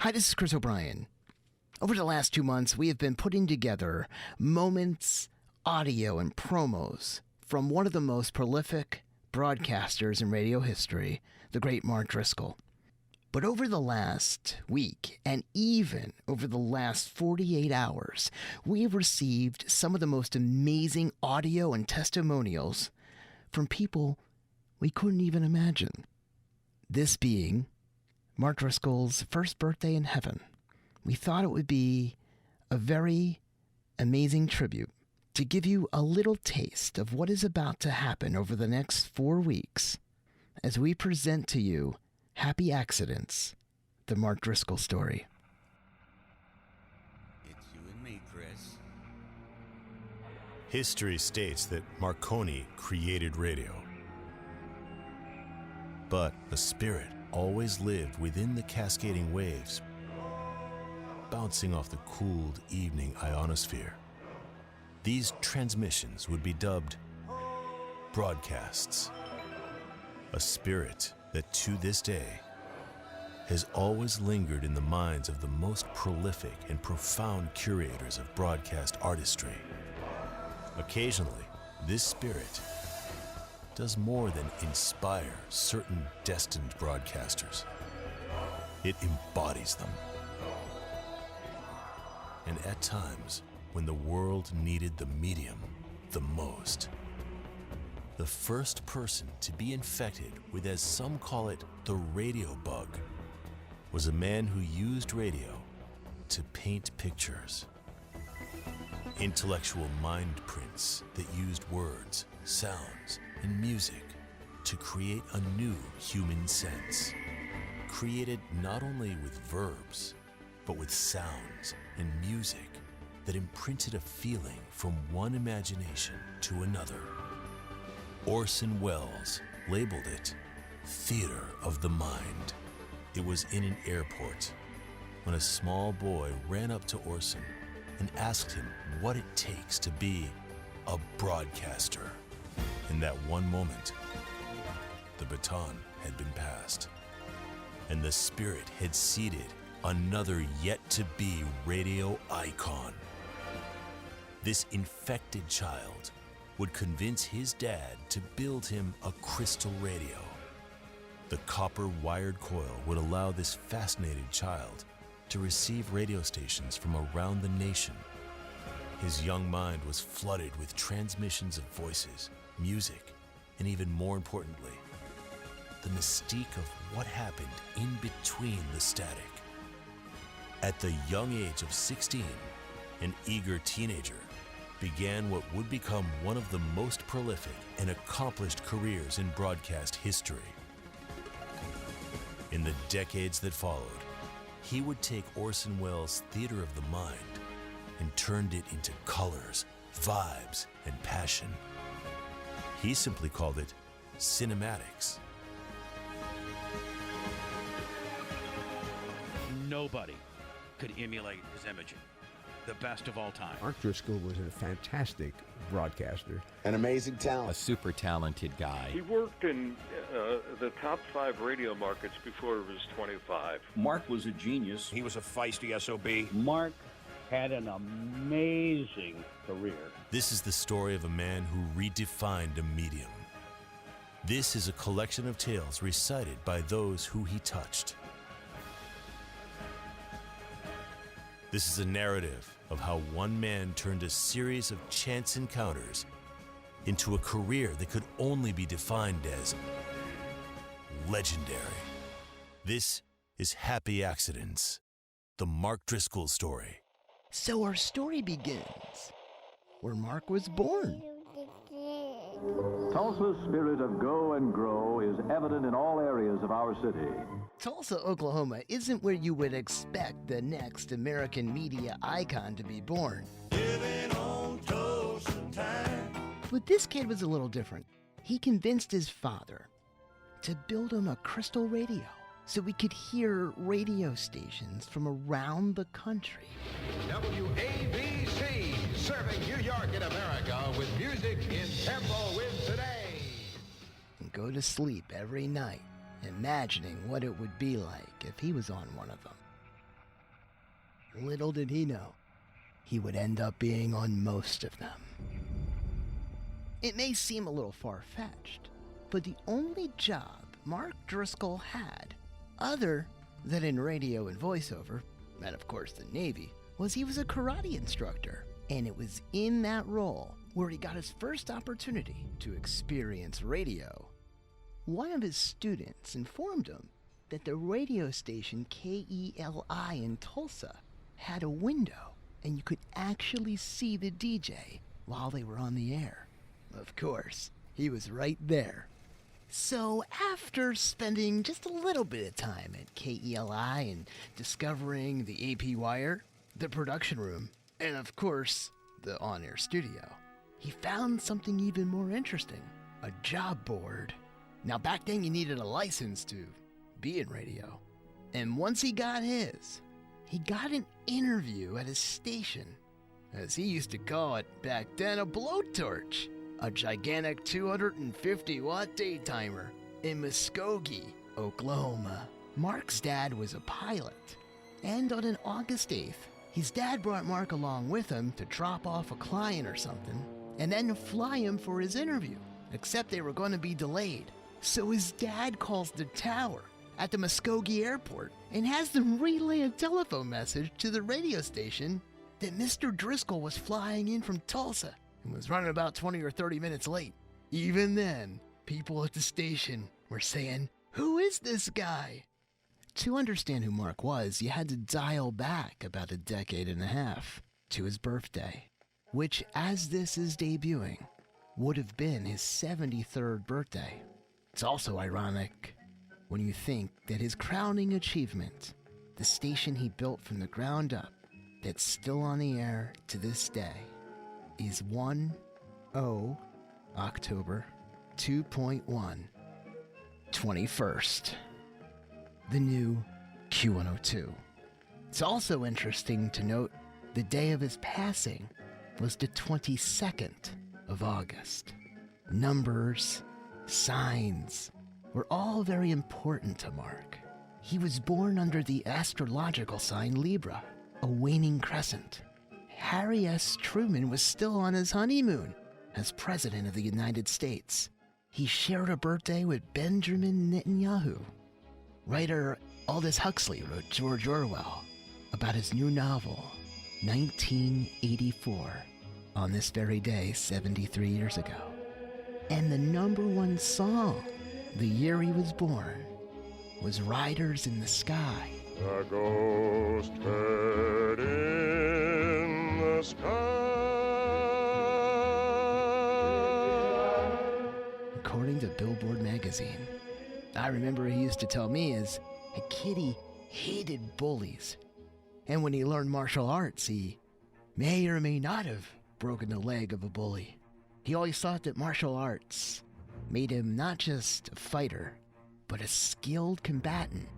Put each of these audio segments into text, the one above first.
Hi, this is Chris O'Brien. Over the last 2 months, we have been putting together moments, audio, and promos from one of the most prolific broadcasters in radio history, the great Mark Driscoll. But over the last week, and even over the last 48 hours, we have received some of the most amazing audio and testimonials from people we couldn't even imagine. This being Mark Driscoll's first birthday in heaven. We thought it would be a very amazing tribute to give you a little taste of what is about to happen over the next 4 weeks as we present to you Happy Accidents, the Mark Driscoll story. It's you and me, Chris. History states that Marconi created radio. But a spirit always lived within the cascading waves, bouncing off the cooled evening ionosphere. These transmissions would be dubbed broadcasts. A spirit that to this day has always lingered in the minds of the most prolific and profound curators of broadcast artistry. Occasionally, this spirit does more than inspire certain destined broadcasters. It embodies them. And at times, when the world needed the medium the most, the first person to be infected with, as some call it, the radio bug, was a man who used radio to paint pictures. Intellectual mind prints that used words, sounds, and music to create a new human sense, created not only with verbs, but with sounds and music that imprinted a feeling from one imagination to another. Orson Welles labeled it theater of the mind. It was in an airport when a small boy ran up to Orson and asked him what it takes to be a broadcaster. In that one moment, the baton had been passed, and the spirit had seeded another yet-to-be radio icon. This infected child would convince his dad to build him a crystal radio. The copper wired coil would allow this fascinated child to receive radio stations from around the nation. His young mind was flooded with transmissions of voices, music, and even more importantly, the mystique of what happened in between the static. At the young age of 16, an eager teenager began what would become one of the most prolific and accomplished careers in broadcast history. In the decades that followed, he would take Orson Welles' theater of the mind and turned it into colors, vibes, and passion. He simply called it cinematics. Nobody could emulate his imaging. The best of all time. Mark Driscoll was a fantastic broadcaster. An amazing talent. A super talented guy. He worked in the top 5 radio markets before he was 25. Mark was a genius. He was a feisty SOB. Mark had an amazing career. This is the story of a man who redefined a medium. This is a collection of tales recited by those who he touched. This is a narrative of how one man turned a series of chance encounters into a career that could only be defined as legendary. This is Happy Accidents, the Mark Driscoll story. So our story begins where Mark was born. Tulsa's spirit of go and grow is evident in all areas of our city. Tulsa, Oklahoma isn't where you would expect the next American media icon to be born. Living on Tulsa time. But this kid was a little different. He convinced his father to build him a crystal radio so we could hear radio stations from around the country. WABC, serving New York and America with music in tempo with today. And go to sleep every night imagining what it would be like if he was on one of them. Little did he know, he would end up being on most of them. It may seem a little far-fetched, but the only job Mark Driscoll had, other than in radio and voiceover, and of course the Navy, was he was a karate instructor. And it was in that role where he got his first opportunity to experience radio. One of his students informed him that the radio station KELI in Tulsa had a window, and you could actually see the DJ while they were on the air. Of course, he was right there. So after spending just a little bit of time at KELI and discovering the AP wire, the production room, and of course, the on-air studio, he found something even more interesting, a job board. Now back then you needed a license to be in radio. And once he got his, he got an interview at his station, as he used to call it back then, a blowtorch, a gigantic 250-watt day timer in Muskogee, Oklahoma. Mark's dad was a pilot, and on an August 8th, his dad brought Mark along with him to drop off a client or something, and then fly him for his interview, except they were going to be delayed. So his dad calls the tower at the Muskogee airport and has them relay a telephone message to the radio station that Mr. Driscoll was flying in from Tulsa and was running about 20 or 30 minutes late. Even then, people at the station were saying, "Who is this guy?" To understand who Mark was, you had to dial back about a decade and a half to his birthday, which, as this is debuting, would have been his 73rd birthday. It's also ironic when you think that his crowning achievement, the station he built from the ground up, that's still on the air to this day, is 1-0 October 2.1 21st. The new Q102. It's also interesting to note the day of his passing was the 22nd of August. Numbers, signs were all very important to Mark. He was born under the astrological sign Libra, a waning crescent. Harry S. Truman was still on his honeymoon as President of the United States. He shared a birthday with Benjamin Netanyahu. Writer Aldous Huxley wrote George Orwell about his new novel, 1984, on this very day 73 years ago. And the #1 song the year he was born was Riders in the Sky. A ghost heard in the sky. According to Billboard magazine. I remember he used to tell me as a kid he hated bullies. And when he learned martial arts, he may or may not have broken the leg of a bully. He always thought that martial arts made him not just a fighter, but a skilled combatant,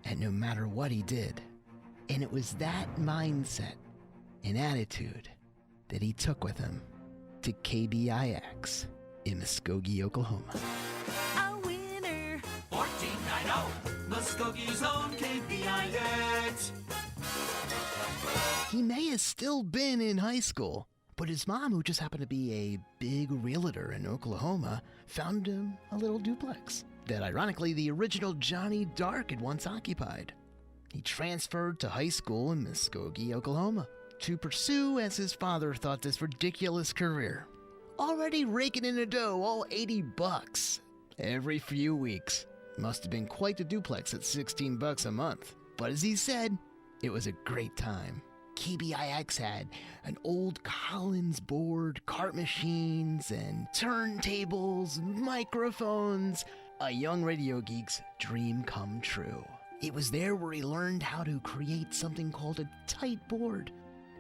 and no matter what he did. And it was that mindset and attitude that he took with him to KBIX in Muskogee, Oklahoma. A winner! 1490, Muskogee's own KBIX. He may have still been in high school, but his mom, who just happened to be a big realtor in Oklahoma, found him a little duplex that ironically the original Johnny Dark had once occupied. He transferred to high school in Muskogee, Oklahoma, to pursue, as his father thought, this ridiculous career. Already raking in the dough, all $80 every few weeks. Must have been quite the duplex at $16 a month. But as he said, it was a great time. KBIX had an old Collins board, cart machines, and turntables, microphones. A young radio geek's dream come true. It was there where he learned how to create something called a tight board,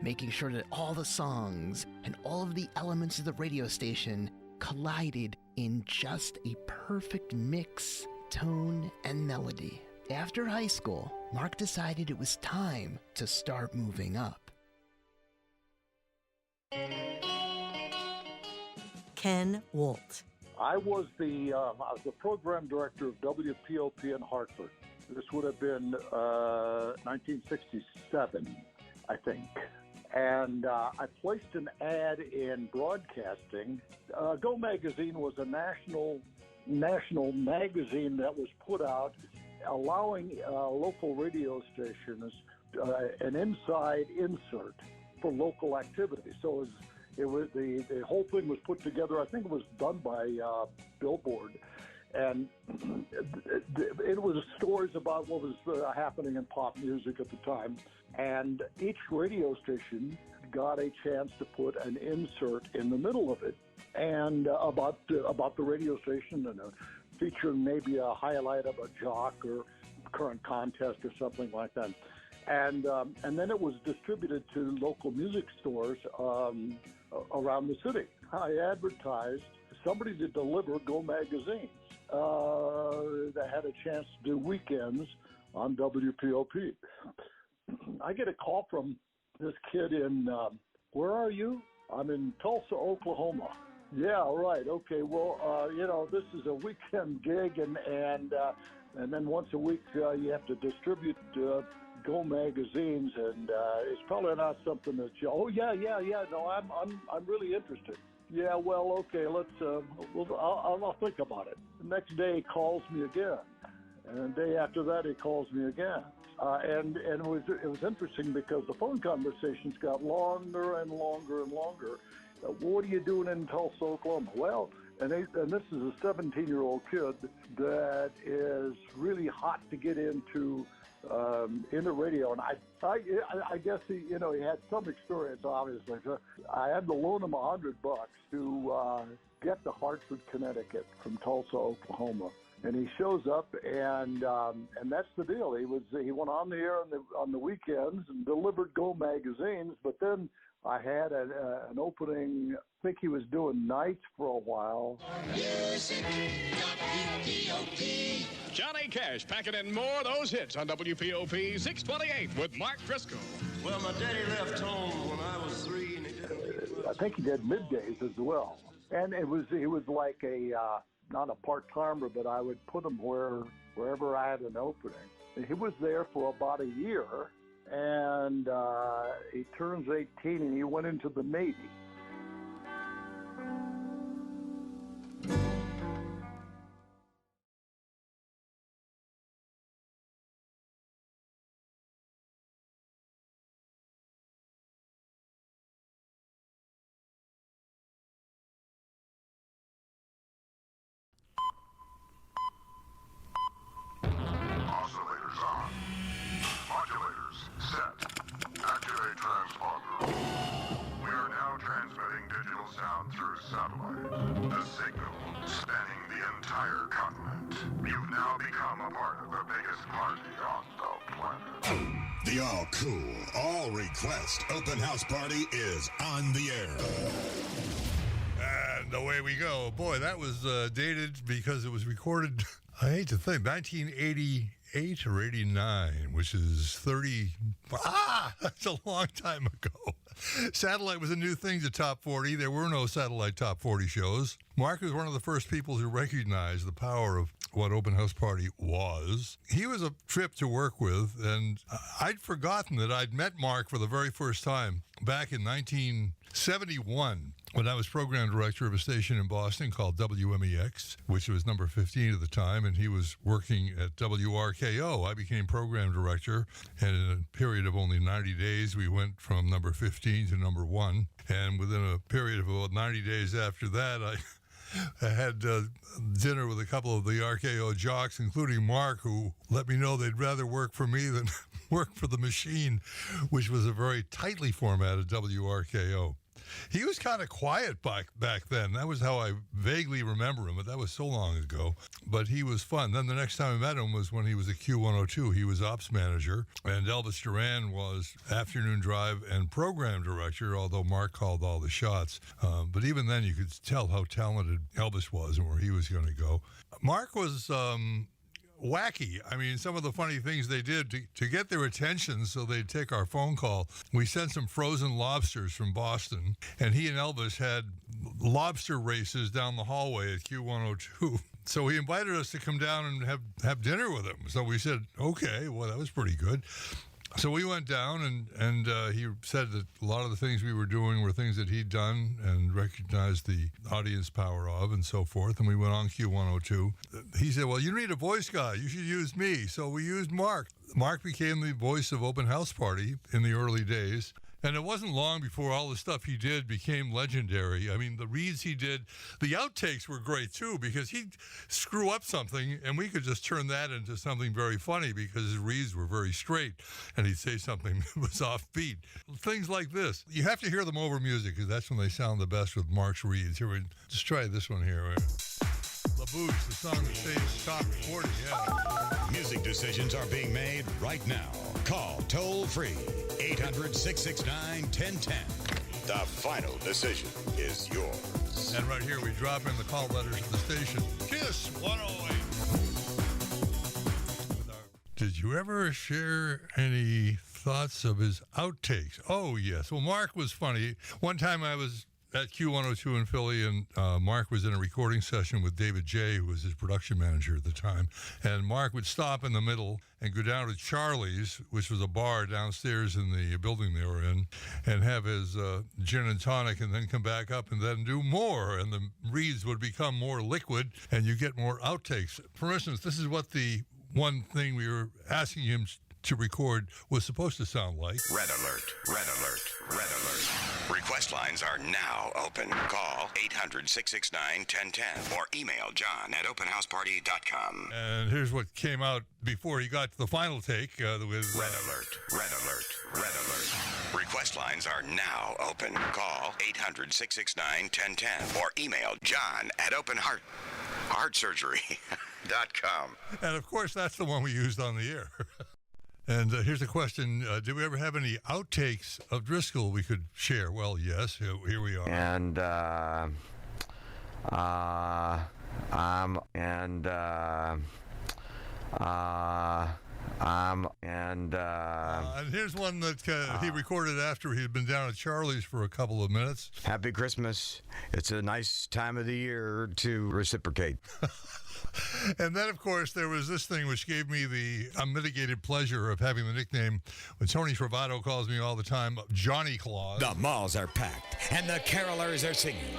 making sure that all the songs and all of the elements of the radio station collided in just a perfect mix, tone, and melody. After high school, Mark decided it was time to start moving up. Ken Wolt. I was the program director of WPOP in Hartford. This would have been 1967. I think. And I placed an ad in broadcasting. Go Magazine was a national magazine that was put out allowing local radio stations an inside insert for local activity. So the whole thing was put together. I think it was done by Billboard. And it was stories about what was happening in pop music at the time. And each radio station got a chance to put an insert in the middle of it, and about the radio station, and featuring maybe a highlight of a jock or current contest or something like that. And then it was distributed to local music stores around the city. I advertised somebody to deliver Go magazines that had a chance to do weekends on WPOP. I get a call from this kid in, where are you? I'm in Tulsa, Oklahoma. Yeah, right. Okay. Well, this is a weekend gig, and then once a week you have to distribute Go magazines, and it's probably not something that you. Oh yeah. No, I'm really interested. Yeah. Well, okay. Let's. I'll think about it. The next day he calls me again, and the day after that he calls me again. And it was interesting because the phone conversations got longer and longer and longer. What are you doing in Tulsa, Oklahoma? Well, and this is a 17-year-old kid that is really hot to get into radio, and I guess he had some experience, obviously. So I had to loan him $100 to get to Hartford, Connecticut from Tulsa, Oklahoma. And he shows up, and that's the deal. He went on the air on the weekends and delivered Go magazines. But then I had an opening. I think he was doing nights for a while. Music, WPOP. Johnny Cash packing in more of those hits on WPOP 628 with Mark Driscoll. Well, my daddy left home when I was 3, and he didn't. I think he did middays as well, and it was like a. Not a part-timer, but I would put him wherever I had an opening. And he was there for about a year, and he turns 18, and he went into the Navy. Oscillators on. Modulators set. Activate transponder. We are now transmitting digital sound through satellite. The signal spanning the entire continent. You've now become a part of the biggest party on the planet. The all cool, all request open house party is on the air. And away we go. Boy, that was dated because it was recorded, I hate to think, 1988 or 89, which is 30. That's a long time ago. Satellite was a new thing to Top 40. There were no satellite Top 40 shows. Mark was one of the first people to recognize the power of what Open House Party was. He was a trip to work with, and I'd forgotten that I'd met Mark for the very first time back in 1971 when I was program director of a station in Boston called WMEX, which was number 15 at the time, and he was working at WRKO. I became program director, and in a period of only 90 days, we went from number 15 to number 1. And within a period of about 90 days after that, I had dinner with a couple of the RKO jocks, including Mark, who let me know they'd rather work for me than work for the machine, which was a very tightly formatted WRKO. He was kind of quiet back then. That was how I vaguely remember him, but that was so long ago. But he was fun. Then the next time I met him was when he was at Q102. He was ops manager, and Elvis Duran was afternoon drive and program director, although Mark called all the shots. But even then, you could tell how talented Elvis was and where he was going to go. Mark was wacky. I mean, some of the funny things they did to get their attention so they'd take our phone call. We sent some frozen lobsters from Boston, and he and Elvis had lobster races down the hallway at Q102. So he invited us to come down and have dinner with him. So we said, okay, well, that was pretty good. So we went down, and he said that a lot of the things we were doing were things that he'd done and recognized the audience power of and so forth. And we went on Q102. He said, well, you need a voice guy. You should use me. So we used Mark. Mark became the voice of Open House Party in the early days. And it wasn't long before all the stuff he did became legendary. I mean, the reads he did, the outtakes were great too, because he'd screw up something and we could just turn that into something very funny because his reads were very straight and he'd say something that was offbeat. Things like this. You have to hear them over music because that's when they sound the best with Mark's reads. Here, just try this one here. La Bouche, the song that stays top 40, yeah. Music decisions are being made right now. Call toll-free 800-669-1010. The final decision is yours. And right here, we drop in the call letters of the station. KISS 108. Did you ever share any thoughts of his outtakes? Oh, yes. Well, Mark was funny. One time I was at Q102 in Philly, and Mark was in a recording session with David J., who was his production manager at the time. And Mark would stop in the middle and go down to Charlie's, which was a bar downstairs in the building they were in, and have his gin and tonic, and then come back up and then do more. And the reads would become more liquid, and you get more outtakes. For instance, this is what the one thing we were asking him to record was supposed to sound like. Red alert, red alert, red alert. Request lines are now open. Call 800-669-1010 or email john@openhouseparty.com. And here's what came out before he got to the final take with red alert, red alert, red alert. Request lines are now open. Call 800-669-1010 or email john@openheartsurgery.com. And of course, that's the one we used on the air. And here's a question. Did we ever have any outtakes of Driscoll we could share? Well, yes. Here we are. And, and here's one that he recorded after he had been down at Charlie's for a couple of minutes. Happy Christmas. It's a nice time of the year to reciprocate. And then, of course, there was this thing which gave me the unmitigated pleasure of having the nickname, when Tony Travato calls me all the time, Johnny Claus. The malls are packed and the carolers are singing.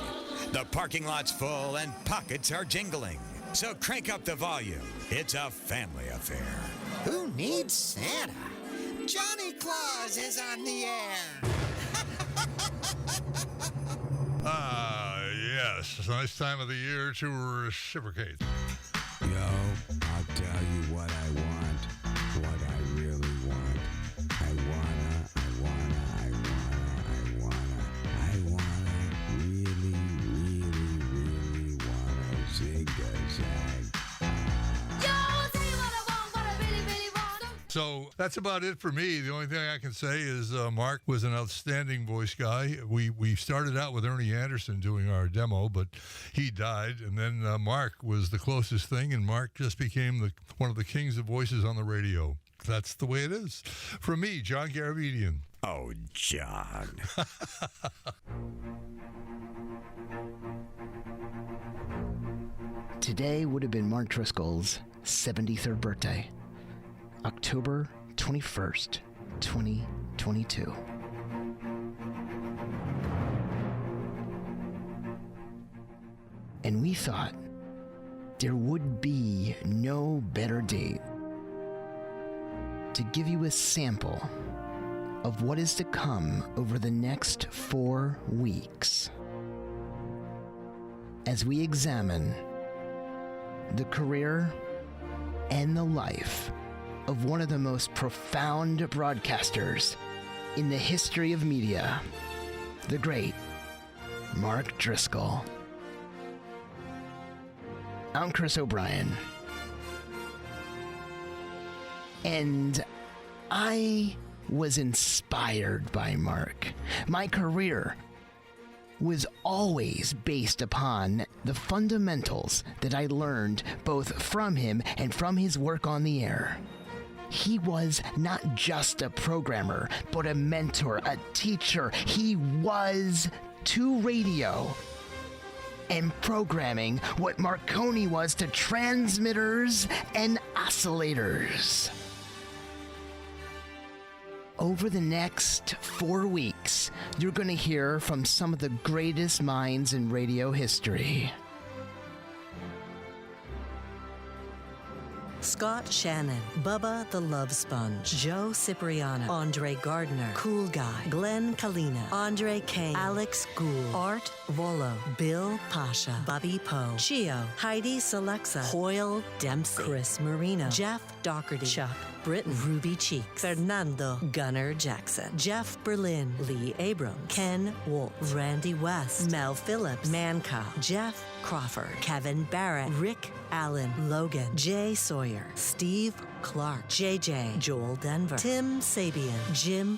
The parking lot's full and pockets are jingling. So crank up the volume. It's a family affair. Who needs Santa? Johnny Claus is on the air. Yes. It's a nice time of the year to reciprocate. Yo, I'll tell you what I want, what I really want. I wanna really wanna zig-a-zag. Yo, I'll tell you what I want, what I really want. So that's about it for me. The only thing I can say is Mark was an outstanding voice guy. We started out with Ernie Anderson doing our demo, but he died. And then Mark was the closest thing, and Mark just became one of the kings of voices on the radio. That's the way it is. From me, John Garabedian. Oh, John. Today would have been Mark Driscoll's 73rd birthday, October 21st, 2022. And we thought there would be no better date to give you a sample of what is to come over the next 4 weeks as we examine the career and the life of one of the most profound broadcasters in the history of media, the great Mark Driscoll. I'm Chris O'Brien, and I was inspired by Mark. My career was always based upon the fundamentals that I learned both from him and from his work on the air. He was not just a programmer, but a mentor, a teacher. He was to radio and programming what Marconi was to transmitters and oscillators. Over the next 4 weeks, you're going to hear from some of the greatest minds in radio history. Scott Shannon, Bubba the Love Sponge, Joe Cipriano, Andre Gardner, Cool Guy, Glenn Kalina, Andre Kane, Alex Gould, Art Volo, Bill Pasha, Bobby Poe, Chio, Heidi Selexa, Hoyle Dempsey, Chris Marino, Jeff Doherty, Chuck Britton, Ruby Cheeks, Fernando Gunner Jackson, Jeff Berlin, Lee Abrams, Ken Wolf, Randy West, Mel Phillips, Mancow, Jeff Crawford, Kevin Barrett, Rick Allen, Logan, Jay Sawyer, Steve Clark, JJ, Joel Denver, Tim Sabian, Jim